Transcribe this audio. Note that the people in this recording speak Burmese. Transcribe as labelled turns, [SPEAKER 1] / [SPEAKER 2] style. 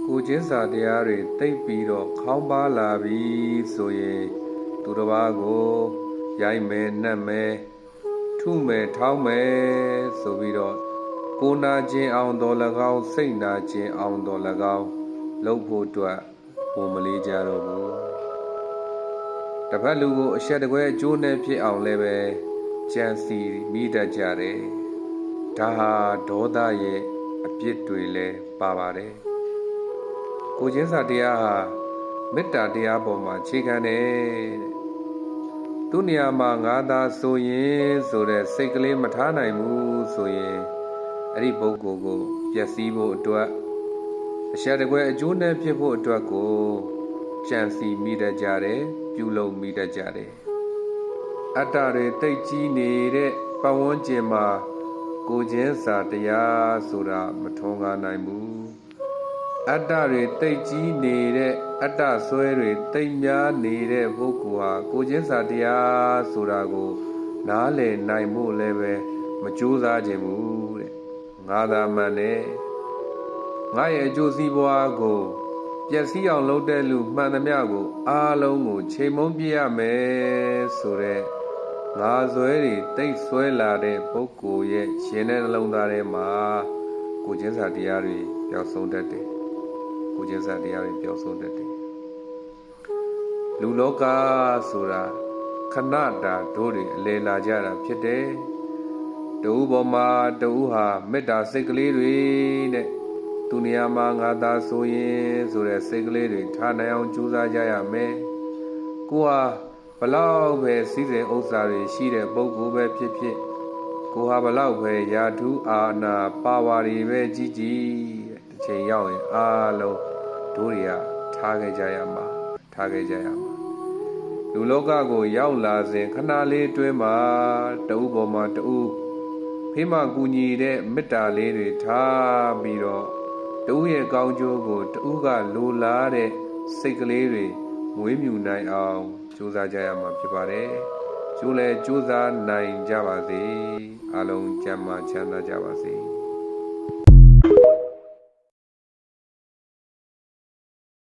[SPEAKER 1] ကိုချင်းစာတရားတွေသိပ်ပြီးတော့ခေါင်းပါလာပြီဆိုရင်သူတစ်ပါးကိုရိုက်မယ်နှက်မယ်ထုမယ်ထောင်းမယ်ဆိုပြီးတော့ကိုနာခြင်းအောင်တော်၎င်းစိတ်နာခြင်းအောင်တော်၎င်းလုပ်ဖို့အတွက်ဝန်မလေးကြတော့ဘူးတစ်ဖက်လူကိုအရှက်တကွဲအကျိုးနဲ့ဖြစ်အောင်လည်းပဲကြံစီမိတတ်ကြတယ်ဒါဟာဒေါသရဲ့အပြစ်တွေလည်းပါပါတယ်ကိုချင်းစာတရားဟာမေတ္တာတရားပေါ်မှာအခြေခံတယ်သူနေရာမှာငါသာဆိုရင်ဆိုတဲ့စိတ်ကလေးမထားနိုင်ဘူးဆိုရင်အဲ့ဒီပုဂ္ဂိုလ်ကိုပျက်စီးဖို့အတွက်အရှက်တကွဲအကျိုးနဲ့ဖြစ်ဖို့အတွက်ကိုကြံစီမိတတ်ကြတယ်ပြုလုပ်မိတတ်ကြတယ်အတ္တတွေတိတ်ကြီးနေတဲ့ပတ်ဝန်းကျင်မှာကိုချင်းစာတရားဆိုတာမထွန်းကားနိုင်ဘူးအတ္တတွေတိတ်ကြီးနေတဲ့အတ္တဆွဲတွေတိတ်များနေတဲ့ပုဂ္ဂိုလ်ဟာကိုချင်းစာတရားဆိုတာကိုနားလည်နိုင်ဖို့လည်းပဲမကြိုးစားခြင်းဘူးတဲ့ငါသာမှန်တယ်ငါရဲ့အကျိုးစီးပွားကိုပျက်စီးအောင်လုပ်တဲ့လူမှန်သမျှကိုအားလုံးကိုချိန်မုံပြရမယ်ဆိုတဲ့ငါဆွဲတွေတိတ်ဆွဲလာတဲ့ပုဂ္ဂိုလ်ရဲ့ရှင်တဲ့နှလုံးသားထဲမှာကိုချင်းစာတရားတွေပျောက်ဆုံးတတ်တယ်ကိုချင်းစာတရားတွေပျောက်ဆုံးတတ်တယ်လူလောကဆိုတာခဏတာတို့တွေအလေလာကြတာဖြစ်တယ်တူပေါ်မှာတူဟာမေတ္တာစိတ်ကလေးတွေနဲ့သူနေရာမှာငါသာဆိုရင်ဆိုတဲ့စိတ်ကလေးတွေထားနိုင်အောင်ကြိုးစားကြရမယ်ကိုဟာဘလောက်ပဲစည်းစိမ်ဥစ္စာတွေရှိတဲ့ပုဂ္ဂိုလ်ပဲဖြစ်ဖြစ်ကိုဟာဘလောက်ပဲယာထုအာနာပါဝါတွေပဲကြီးကြီးတစ်ချိန်ရောက်ရင်အားလုံးတို့တွေကထားခဲ့ကြရမှာလူလောကကိုရောက်လာစဉ်ခဏလေးတွင်းမှာတူပေါ်မှာတူဖေးမကူညီတဲ့မေတ္တာလေးတွေထားပြီးတော့တူရဲ့ကောင်းကျိုးကိုတူကလိုလားတဲ့စိတ်ကလေးတွေမွေးမြူနိုင်အောင်ကြိုးစားကြရမှာဖြစ်ပါတယ်ကျိုးလဲကြိုးစားနိုင်ကြပါစေအားလုံးကျမ်းမာချမ်းသာကြပါစေ